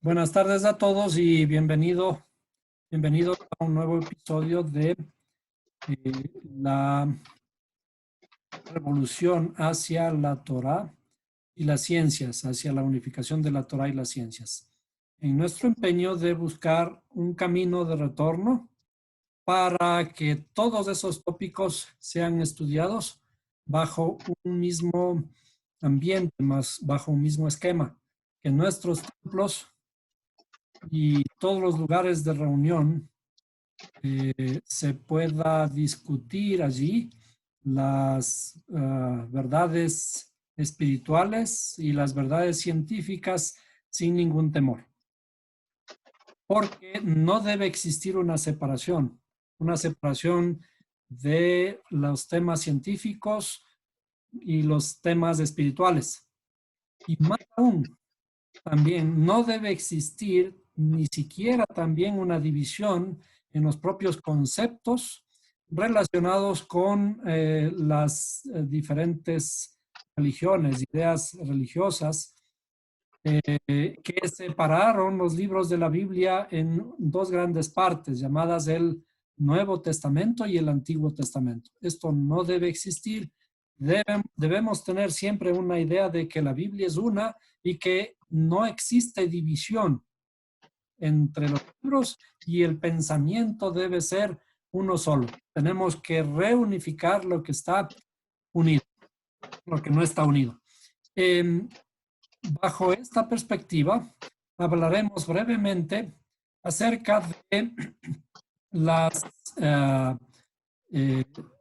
Buenas tardes a todos y bienvenidos a un nuevo episodio de la revolución hacia la Torá y las ciencias, hacia la unificación de la Torá y las ciencias. En nuestro empeño de buscar un camino de retorno para que todos esos tópicos sean estudiados bajo un mismo ambiente, más bajo un mismo esquema, que nuestros templos y todos los lugares de reunión se pueda discutir allí las verdades espirituales y las verdades científicas sin ningún temor. Porque no debe existir una separación de los temas científicos y los temas espirituales. Y más aún, también no debe existir ni siquiera también una división en los propios conceptos relacionados con las diferentes religiones, ideas religiosas, que separaron los libros de la Biblia en dos grandes partes, llamadas el Nuevo Testamento y el Antiguo Testamento. Esto no debe existir. Debemos tener siempre una idea de que la Biblia es una y que no existe división entre los libros y el pensamiento debe ser uno solo. Tenemos que reunificar lo que está unido, lo que no está unido. Bajo esta perspectiva, hablaremos brevemente acerca de las...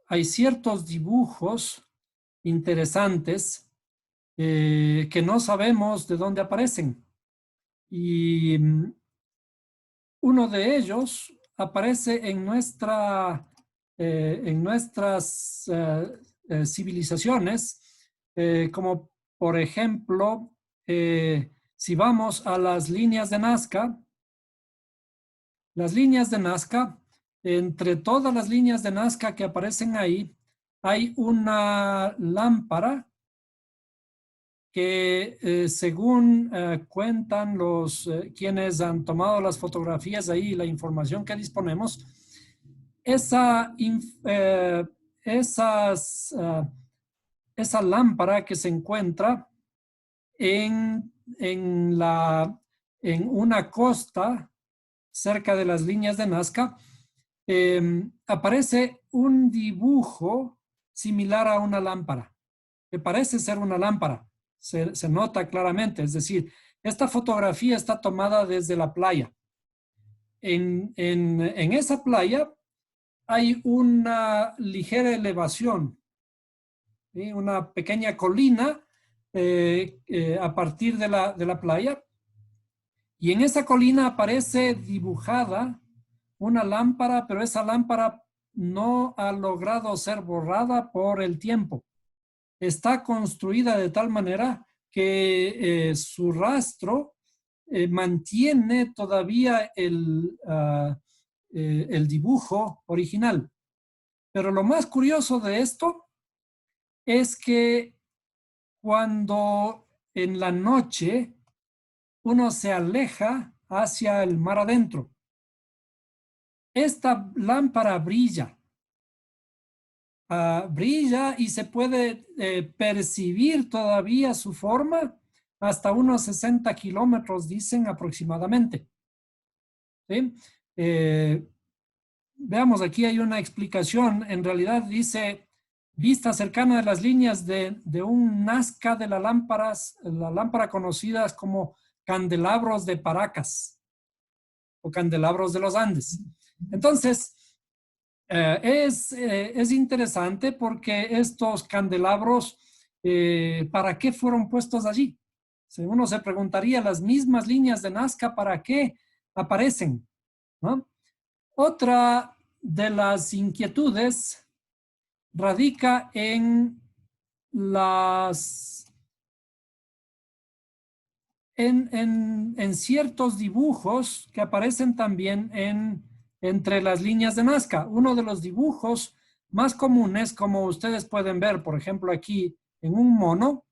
hay ciertos dibujos interesantes que no sabemos de dónde aparecen. Y uno de ellos aparece en nuestras civilizaciones, como por ejemplo, si vamos a las líneas de Nazca, entre todas las líneas de Nazca que aparecen ahí, hay una lámpara que según cuentan quienes han tomado las fotografías ahí y la información que disponemos, esa lámpara que se encuentra en una costa cerca de las líneas de Nazca, aparece un dibujo similar a una lámpara, que parece ser una lámpara. Se nota claramente, es decir, esta fotografía está tomada desde la playa. En esa playa hay una ligera elevación, ¿sí? Una pequeña colina a partir de la playa, y en esa colina aparece dibujada una lámpara, pero esa lámpara no ha logrado ser borrada por el tiempo. Está construida de tal manera que su rastro mantiene todavía el dibujo original. Pero lo más curioso de esto es que cuando en la noche uno se aleja hacia el mar adentro, esta lámpara brilla. Brilla y se puede percibir todavía su forma hasta unos 60 kilómetros, dicen aproximadamente. ¿Sí? Veamos, aquí hay una explicación. En realidad dice, vista cercana de las líneas de un Nazca de la lámpara conocidas como candelabros de Paracas o candelabros de los Andes. Entonces, es interesante porque estos candelabros, ¿para qué fueron puestos allí? Uno se preguntaría, las mismas líneas de Nazca, ¿para qué aparecen? ¿No? Otra de las inquietudes radica en ciertos dibujos que aparecen también entre las líneas de Nazca. Uno de los dibujos más comunes, como ustedes pueden ver, por ejemplo, aquí en un mono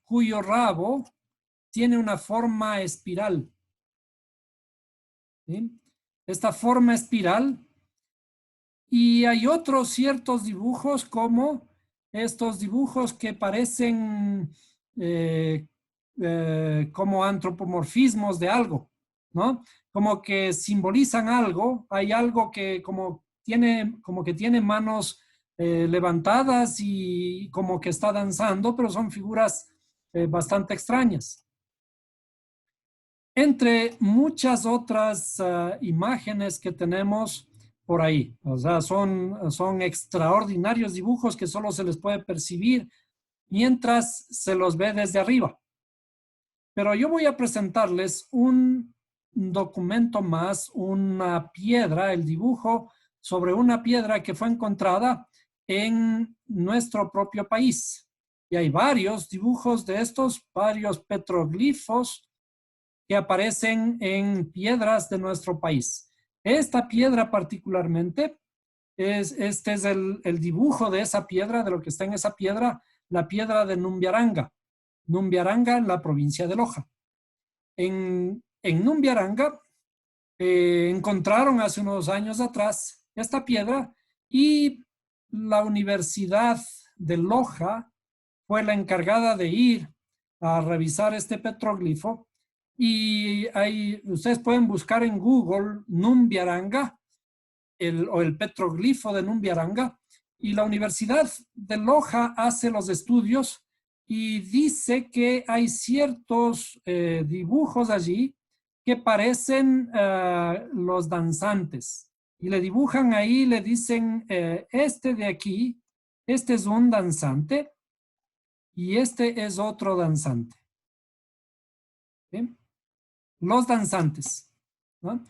cuyo rabo tiene una forma espiral. ¿Sí? Esta forma espiral. Y hay otros ciertos dibujos como estos dibujos que parecen como antropomorfismos de algo, ¿no? Como que simbolizan algo. Hay algo que como que tiene manos levantadas y como que está danzando, pero son figuras bastante extrañas. Entre muchas otras imágenes que tenemos por ahí. O sea, son extraordinarios dibujos que solo se les puede percibir mientras se los ve desde arriba. Pero yo voy a presentarles un documento más, una piedra, el dibujo sobre una piedra que fue encontrada en nuestro propio país. Y hay varios dibujos de estos, varios petroglifos que aparecen en piedras de nuestro país. Esta piedra particularmente, este es el dibujo de esa piedra, de lo que está en esa piedra, la piedra de Numbiaranga. Numbiaranga, en la provincia de Loja. En Numbiaranga encontraron hace unos años atrás esta piedra y la Universidad de Loja fue la encargada de ir a revisar este petroglifo y ahí ustedes pueden buscar en Google Numbiaranga o el petroglifo de Numbiaranga y la Universidad de Loja hace los estudios y dice que hay ciertos dibujos allí que parecen los danzantes y le dibujan ahí, le dicen este de aquí, este es un danzante y este es otro danzante. ¿Sí? Los danzantes, ¿no?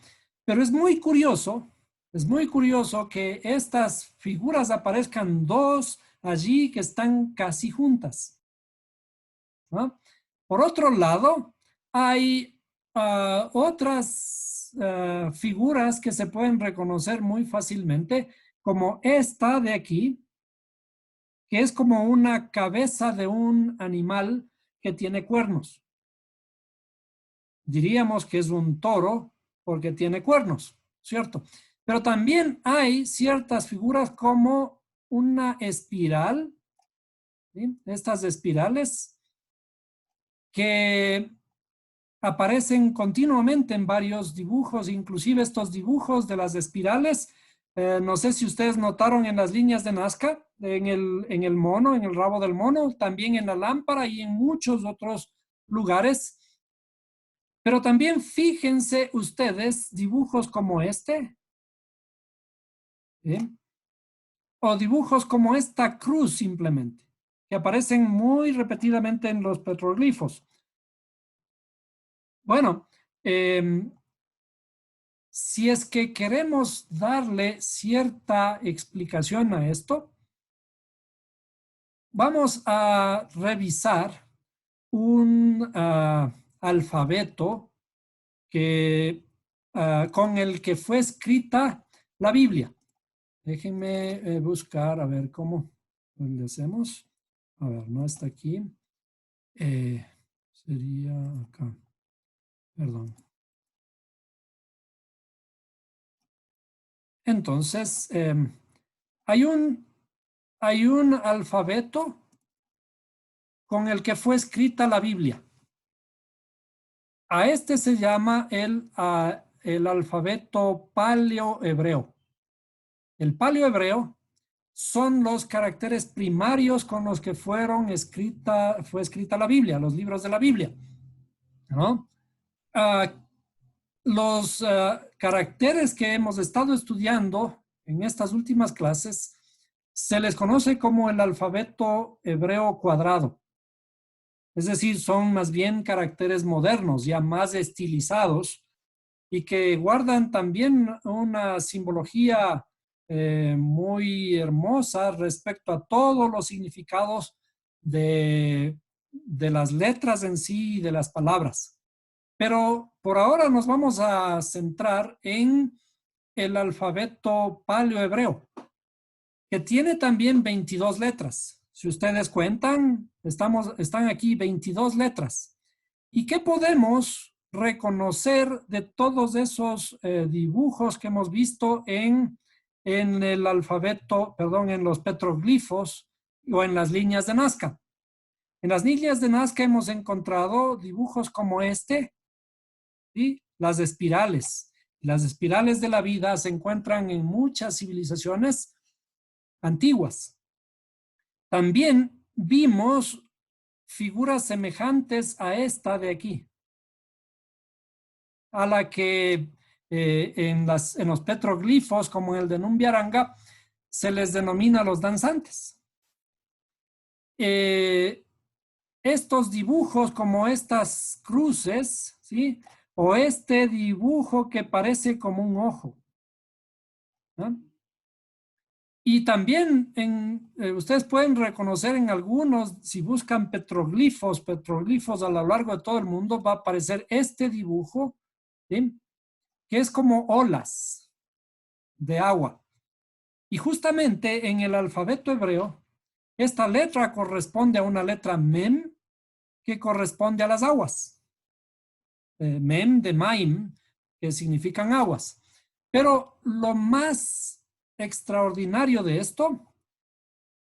Pero es muy curioso que estas figuras aparezcan dos allí que están casi juntas, ¿no? Por otro lado, hay otras figuras que se pueden reconocer muy fácilmente, como esta de aquí, que es como una cabeza de un animal que tiene cuernos. Diríamos que es un toro porque tiene cuernos, ¿cierto? Pero también hay ciertas figuras como una espiral, ¿sí? Estas espirales que aparecen continuamente en varios dibujos, inclusive estos dibujos de las espirales. No sé si ustedes notaron en las líneas de Nazca, en el mono, en el rabo del mono, también en la lámpara y en muchos otros lugares. Pero también fíjense ustedes dibujos como este, ¿sí? O dibujos como esta cruz simplemente, que aparecen muy repetidamente en los petroglifos. Bueno, si es que queremos darle cierta explicación a esto, vamos a revisar un alfabeto que, con el que fue escrita la Biblia. Déjenme buscar, a ver cómo le hacemos. A ver, no está aquí. Sería acá. Perdón. Entonces, hay un alfabeto con el que fue escrita la Biblia. A este se llama el alfabeto paleohebreo. El paleohebreo son los caracteres primarios con los que fue escrita la Biblia, los libros de la Biblia, ¿no? Los caracteres que hemos estado estudiando en estas últimas clases se les conoce como el alfabeto hebreo cuadrado. Es decir, son más bien caracteres modernos, ya más estilizados y que guardan también una simbología muy hermosa respecto a todos los significados de las letras en sí y de las palabras. Pero por ahora nos vamos a centrar en el alfabeto paleohebreo, que tiene también 22 letras. Si ustedes cuentan, están aquí 22 letras. ¿Y qué podemos reconocer de todos esos dibujos que hemos visto en el alfabeto, perdón, en los petroglifos o en las líneas de Nazca? En las líneas de Nazca hemos encontrado dibujos como este, ¿sí? Las espirales. Las espirales de la vida se encuentran en muchas civilizaciones antiguas. También vimos figuras semejantes a esta de aquí, a la que en los petroglifos, como el de Numbiaranga, se les denomina los danzantes. Estos dibujos, como estas cruces, ¿sí? O este dibujo que parece como un ojo, ¿no? Y también ustedes pueden reconocer en algunos, si buscan petroglifos a lo largo de todo el mundo, va a aparecer este dibujo, ¿sí? Que es como olas de agua. Y justamente en el alfabeto hebreo, esta letra corresponde a una letra mem, que corresponde a las aguas. Mem de maim, que significan aguas. Pero lo más extraordinario de esto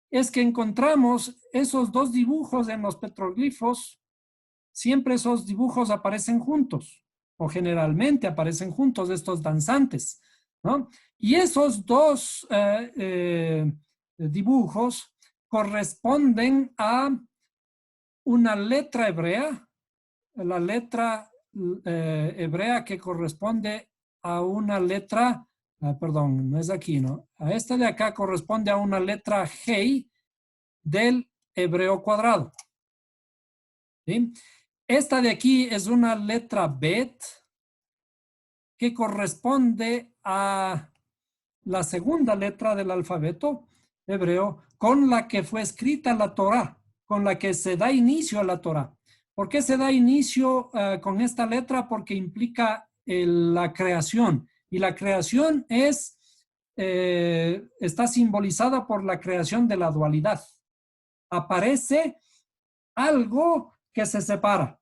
es que encontramos esos dos dibujos en los petroglifos. Siempre esos dibujos aparecen juntos, o generalmente aparecen juntos estos danzantes, ¿no? Y esos dos dibujos corresponden a una letra hebrea, la letra hebrea que corresponde a una letra, perdón, no es aquí, ¿no? A esta de acá corresponde a una letra Hei del hebreo cuadrado, ¿sí? Esta de aquí es una letra Bet que corresponde a la segunda letra del alfabeto hebreo con la que fue escrita la Torá, con la que se da inicio a la Torá. ¿Por qué se da inicio con esta letra? Porque implica la creación. Y la creación está simbolizada por la creación de la dualidad. Aparece algo que se separa.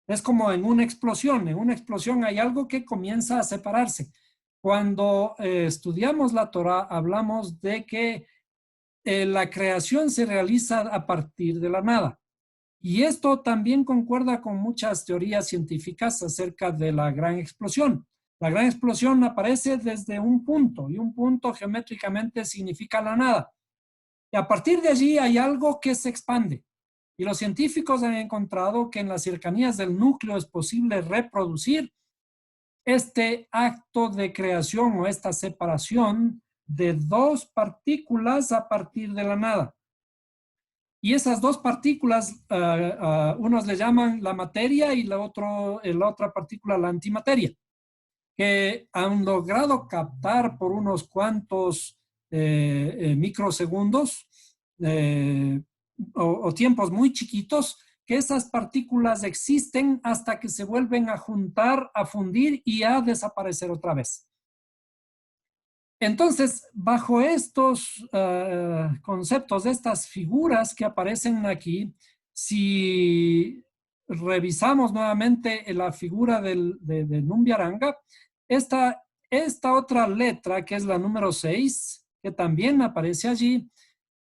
Es como en una explosión hay algo que comienza a separarse. Cuando estudiamos la Torá, hablamos de que la creación se realiza a partir de la nada. Y esto también concuerda con muchas teorías científicas acerca de la gran explosión. La gran explosión aparece desde un punto, y un punto geométricamente significa la nada. Y a partir de allí hay algo que se expande. Y los científicos han encontrado que en las cercanías del núcleo es posible reproducir este acto de creación o esta separación de dos partículas a partir de la nada. Y esas dos partículas, unos le llaman la materia y la otra partícula la antimateria, que han logrado captar por unos cuantos microsegundos o tiempos muy chiquitos, que esas partículas existen hasta que se vuelven a juntar, a fundir y a desaparecer otra vez. Entonces, bajo estos conceptos, estas figuras que aparecen aquí, si revisamos nuevamente la figura de Numbiaranga, esta otra letra, que es la número 6, que también aparece allí,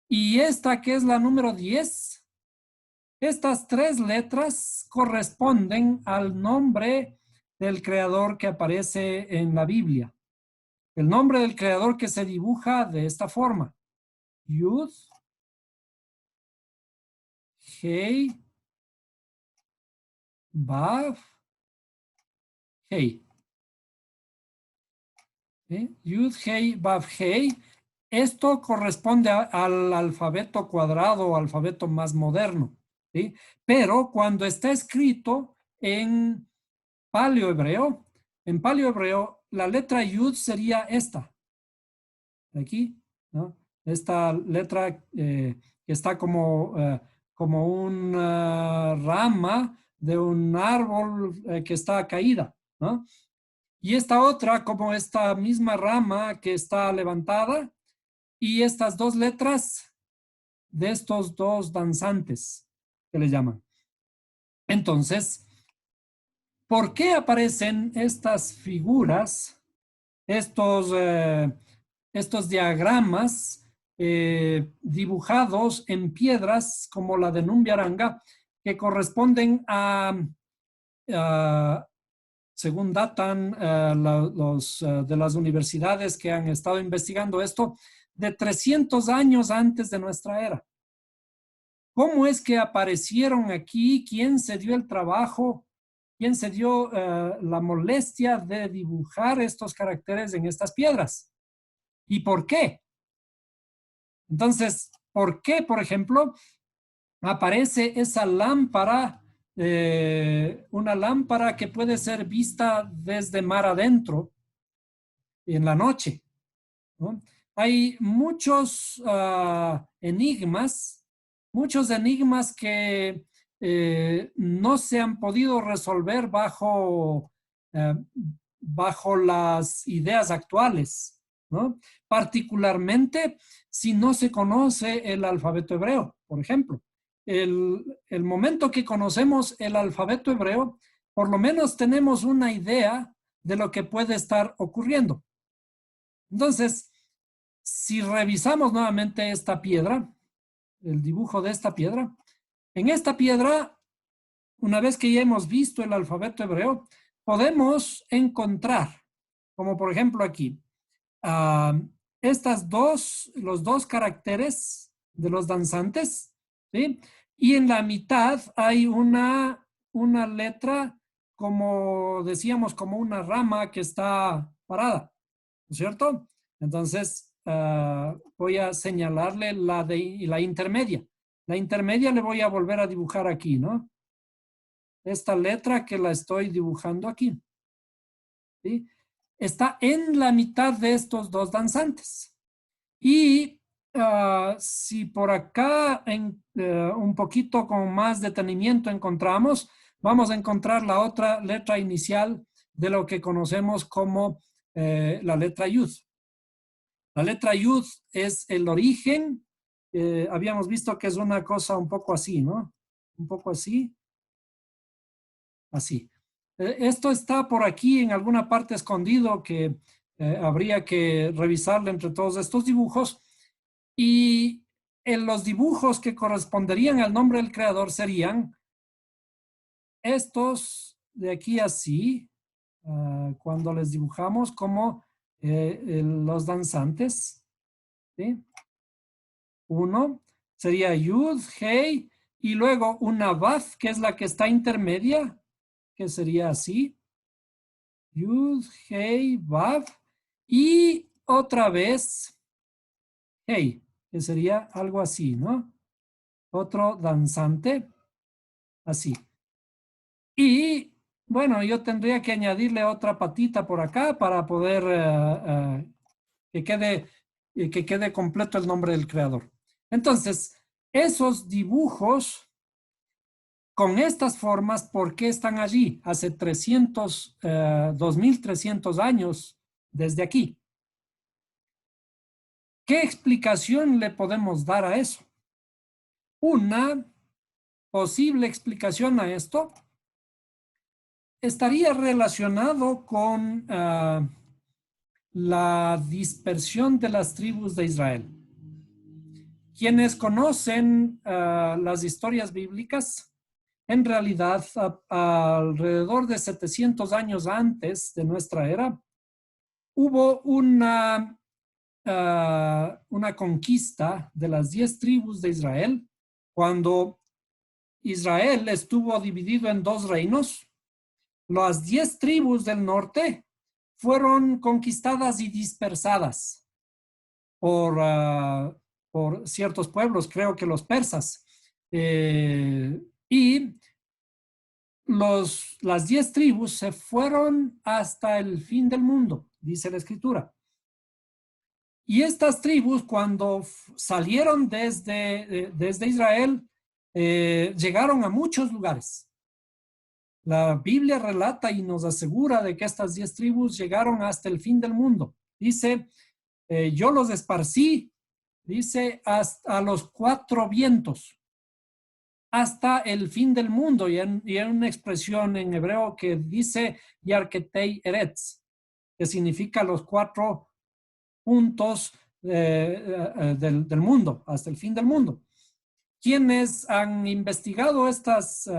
y esta que es la número 10, estas tres letras corresponden al nombre del creador que aparece en la Biblia. El nombre del creador que se dibuja de esta forma. Yud, Hei, Vav, Hei. Yud, Hei, Vav, Hei. Esto corresponde al alfabeto cuadrado o alfabeto más moderno, ¿sí? Pero cuando está escrito en paleohebreo, la letra Yud sería esta, aquí, ¿no? Esta letra que está como una rama de un árbol que está caída, ¿no? Y esta otra como esta misma rama que está levantada, y estas dos letras de estos dos danzantes que le llaman. Entonces, ¿por qué aparecen estas figuras, estos diagramas dibujados en piedras como la de Numbiaranga, que corresponden a según datan de las universidades que han estado investigando esto, de 300 años antes de nuestra era? ¿Cómo es que aparecieron aquí? ¿Quién se dio el trabajo? ¿Quién se dio la molestia de dibujar estos caracteres en estas piedras? ¿Y por qué? Entonces, ¿por qué, por ejemplo, aparece esa lámpara, una lámpara que puede ser vista desde mar adentro en la noche, ¿no? Hay muchos muchos enigmas que no se han podido resolver eh, bajo las ideas actuales, ¿no? Particularmente si no se conoce el alfabeto hebreo, por ejemplo. El momento que conocemos el alfabeto hebreo, por lo menos tenemos una idea de lo que puede estar ocurriendo. Entonces, si revisamos nuevamente esta piedra, el dibujo de esta piedra, en esta piedra, una vez que ya hemos visto el alfabeto hebreo, podemos encontrar, como por ejemplo aquí, los dos caracteres de los danzantes, ¿sí? Y en la mitad hay una letra, como decíamos, como una rama que está parada, ¿no es cierto? Entonces, voy a señalarle la intermedia. La intermedia le voy a volver a dibujar aquí, ¿no? Esta letra que la estoy dibujando aquí, ¿sí? Está en la mitad de estos dos danzantes. Y si por acá un poquito con más detenimiento encontramos, vamos a encontrar la otra letra inicial de lo que conocemos como la letra Yud. La letra Yud es el origen. Habíamos visto que es una cosa un poco así, ¿no? Un poco así. Así. Esto está por aquí en alguna parte escondido que habría que revisarle entre todos estos dibujos. Y en los dibujos que corresponderían al nombre del creador serían estos de aquí así, cuando les dibujamos como los danzantes, ¿sí? Uno sería Yud, Hei, y luego una Vav, que es la que está intermedia, que sería así. Yud, Hei, Vav, y otra vez Hei, que sería algo así, ¿no? Otro danzante, así. Y bueno, yo tendría que añadirle otra patita por acá para poder que quede completo el nombre del creador. Entonces, esos dibujos con estas formas, ¿por qué están allí? Hace 2300 años desde aquí. ¿Qué explicación le podemos dar a eso? Una posible explicación a esto estaría relacionado con la dispersión de las tribus de Israel. Quienes conocen las historias bíblicas, en realidad, alrededor de 700 años antes de nuestra era, hubo una conquista de las 10 tribus de Israel, cuando Israel estuvo dividido en dos reinos. Las 10 tribus del norte fueron conquistadas y dispersadas por ciertos pueblos, creo que los persas. Y las 10 tribus se fueron hasta el fin del mundo, dice la escritura. Y estas tribus, cuando salieron desde Israel, llegaron a muchos lugares. La Biblia relata y nos asegura de que estas 10 tribus llegaron hasta el fin del mundo. Dice, yo los esparcí, dice, hasta los 4 vientos. hasta el fin del mundo. Y hay una expresión en hebreo que dice Yarketei Eretz, que significa los 4 puntos del mundo, hasta el fin del mundo. Quienes han investigado estas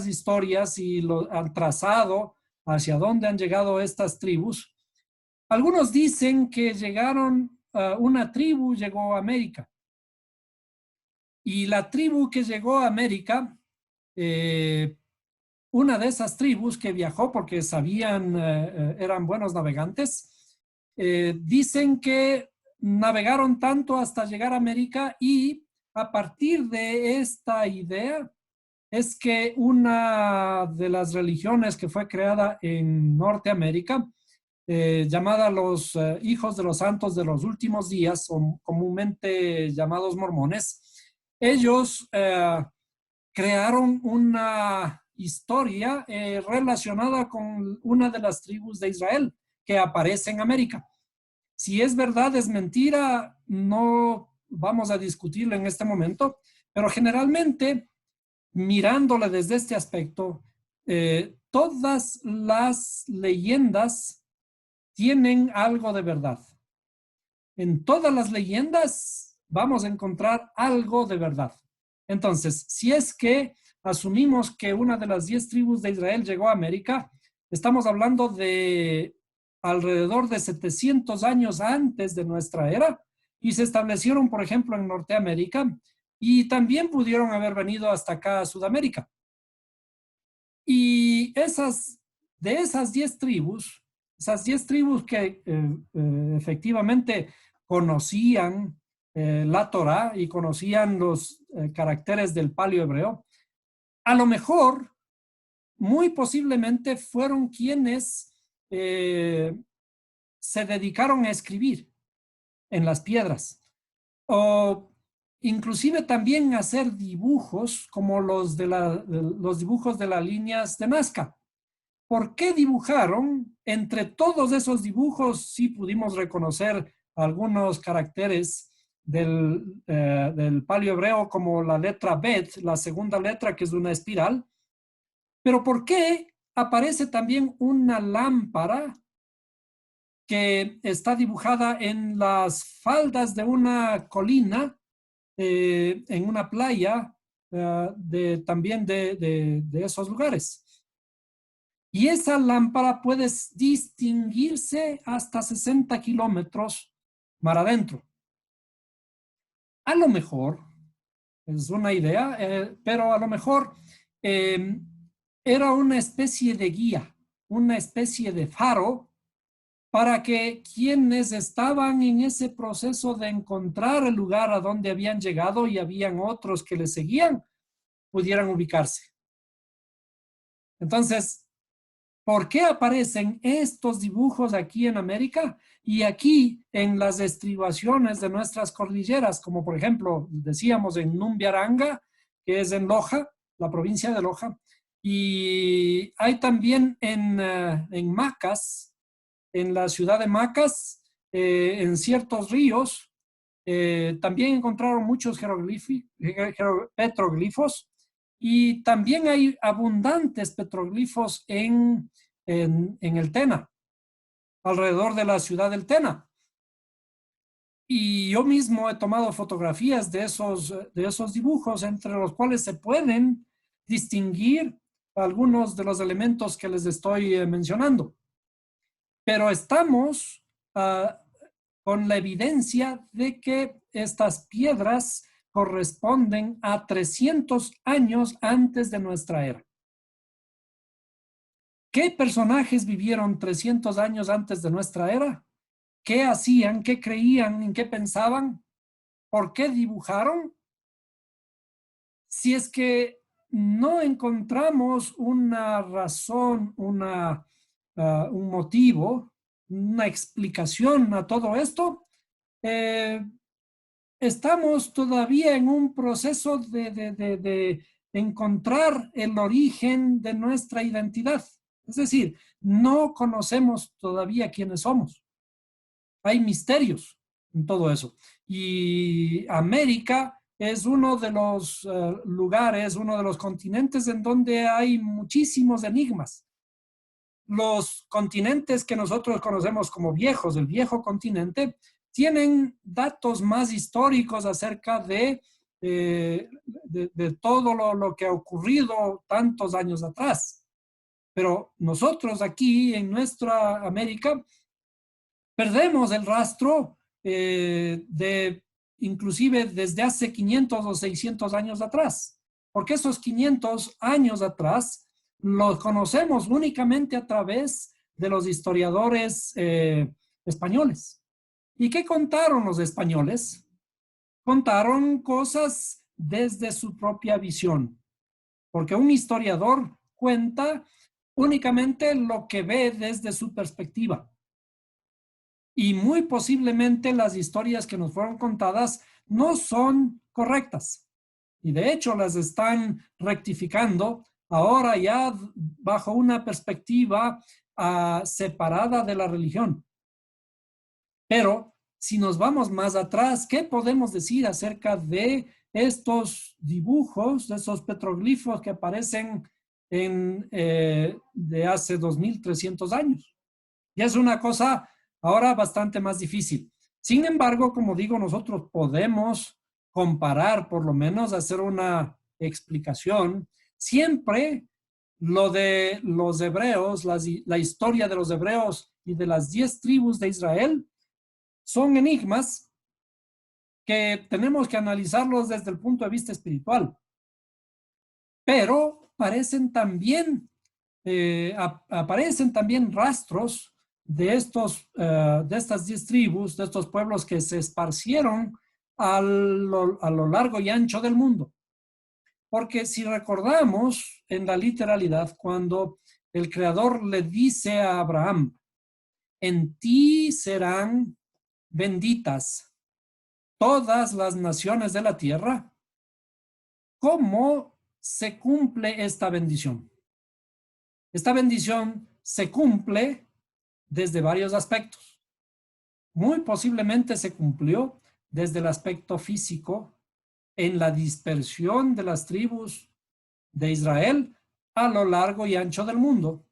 historias y han trazado hacia dónde han llegado estas tribus, algunos dicen que una tribu llegó a América. Y la tribu que llegó a América, una de esas tribus que viajó porque eran buenos navegantes, dicen que navegaron tanto hasta llegar a América, y a partir de esta idea es que una de las religiones que fue creada en Norteamérica, llamada los Hijos de los Santos de los Últimos Días, o comúnmente llamados mormones, ellos crearon una historia relacionada con una de las tribus de Israel que aparece en América. Si es verdad, es mentira, no vamos a discutirlo en este momento, pero generalmente, mirándole desde este aspecto, todas las leyendas tienen algo de verdad. En todas las leyendas vamos a encontrar algo de verdad. Entonces, si es que asumimos que una de las 10 tribus de Israel llegó a América, estamos hablando de alrededor de 700 años antes de nuestra era, y se establecieron, por ejemplo, en Norteamérica, y también pudieron haber venido hasta acá a Sudamérica. Y de esas 10 tribus, que efectivamente conocían la Torá y conocían los caracteres del paleo hebreo, a lo mejor, muy posiblemente, fueron quienes se dedicaron a escribir en las piedras, o inclusive también a hacer dibujos como los dibujos de las líneas de Nazca. ¿Por qué dibujaron? Entre todos esos dibujos sí pudimos reconocer algunos caracteres del paleo hebreo, como la letra Bet, la segunda letra, que es una espiral. Pero ¿por qué aparece también una lámpara que está dibujada en las faldas de una colina, en una playa, también de esos lugares? Y esa lámpara puede distinguirse hasta 60 kilómetros mar adentro. A lo mejor, es una idea, pero a lo mejor era una especie de guía, una especie de faro, para que quienes estaban en ese proceso de encontrar el lugar a donde habían llegado, y habían otros que les seguían, pudieran ubicarse. Entonces, ¿por qué aparecen estos dibujos aquí en América y aquí en las estribaciones de nuestras cordilleras? Como por ejemplo, decíamos, en Numbiaranga, que es en Loja, la provincia de Loja, y hay también en Macas, en la ciudad de Macas, en ciertos ríos. También encontraron muchos petroglifos, y también hay abundantes petroglifos en el Tena, alrededor de la ciudad del Tena. Y yo mismo he tomado fotografías de esos dibujos, entre los cuales se pueden distinguir algunos de los elementos que les estoy mencionando. Pero estamos con la evidencia de que estas piedras corresponden a 300 años antes de nuestra era. ¿Qué personajes vivieron 300 años antes de nuestra era? ¿Qué hacían? ¿Qué creían? ¿En qué pensaban? ¿Por qué dibujaron? Si es que no encontramos una razón, un motivo, una explicación a todo esto, estamos todavía en un proceso de encontrar el origen de nuestra identidad. Es decir, no conocemos todavía quiénes somos. Hay misterios en todo eso. Y América es uno de los lugares, uno de los continentes en donde hay muchísimos enigmas. Los continentes que nosotros conocemos como viejos, el viejo continente, tienen datos más históricos acerca de todo lo que ha ocurrido tantos años atrás. Pero nosotros aquí en nuestra América perdemos el rastro inclusive desde hace 500 o 600 años atrás, porque esos 500 años atrás los conocemos únicamente a través de los historiadores españoles. ¿Y qué contaron los españoles? Contaron cosas desde su propia visión, porque un historiador cuenta únicamente lo que ve desde su perspectiva. Y muy posiblemente las historias que nos fueron contadas no son correctas. Y de hecho las están rectificando ahora ya bajo una perspectiva separada de la religión. Pero si nos vamos más atrás, ¿qué podemos decir acerca de estos dibujos, de esos petroglifos que aparecen de hace 2300 años? Y es una cosa ahora bastante más difícil. Sin embargo, como digo, nosotros podemos comparar, por lo menos hacer una explicación. Siempre lo de los hebreos, la historia de los hebreos y de las 10 tribus de Israel son enigmas que tenemos que analizarlos desde el punto de vista espiritual. Pero aparecen también rastros de estas 10 tribus, de estos pueblos que se esparcieron a lo largo y ancho del mundo. Porque si recordamos en la literalidad, cuando el Creador le dice a Abraham, en ti serán benditas todas las naciones de la tierra, ¿cómo se cumple esta bendición? Esta bendición se cumple desde varios aspectos. Muy posiblemente se cumplió desde el aspecto físico en la dispersión de las tribus de Israel a lo largo y ancho del mundo.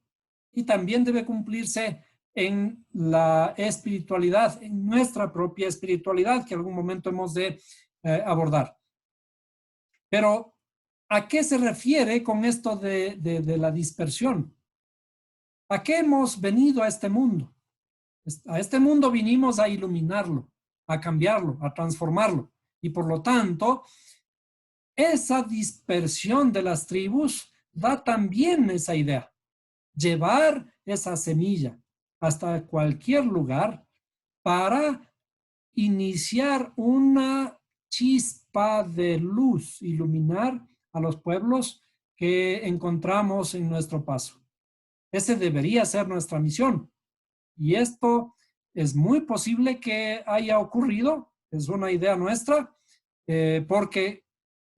Y también debe cumplirse en la espiritualidad, en nuestra propia espiritualidad, que en algún momento hemos de abordar. Pero, ¿a qué se refiere con esto de la dispersión? ¿A qué hemos venido a este mundo? A este mundo vinimos a iluminarlo, a cambiarlo, a transformarlo. Y por lo tanto, esa dispersión de las tribus da también esa idea. Llevar esa semilla hasta cualquier lugar para iniciar una chispa de luz, iluminar a los pueblos que encontramos en nuestro paso. Ese debería ser nuestra misión. Y esto es muy posible que haya ocurrido, es una idea nuestra, porque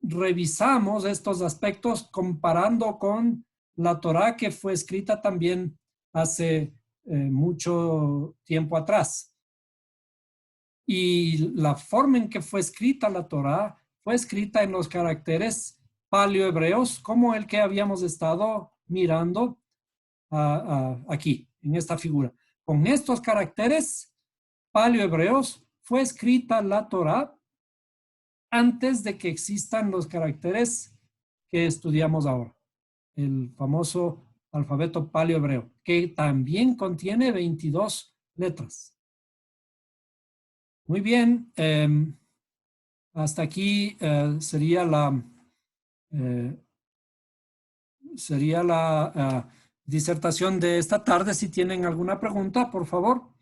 revisamos estos aspectos comparando con la Torá que fue escrita también hace mucho tiempo atrás. Y la forma en que fue escrita la Torá fue escrita en los caracteres paleohebreos, como el que habíamos estado mirando aquí, en esta figura. Con estos caracteres paleohebreos fue escrita la Torá antes de que existan los caracteres que estudiamos ahora. El famoso alfabeto paleohebreo, que también contiene 22 letras. Muy bien, hasta aquí sería la disertación de esta tarde. Si tienen alguna pregunta, por favor.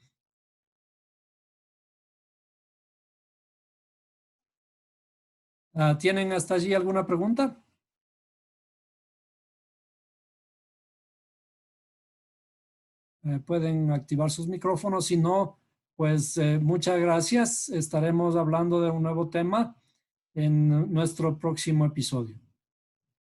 ¿Tienen hasta allí alguna pregunta? Pueden activar sus micrófonos. Si no, pues muchas gracias. Estaremos hablando de un nuevo tema en nuestro próximo episodio.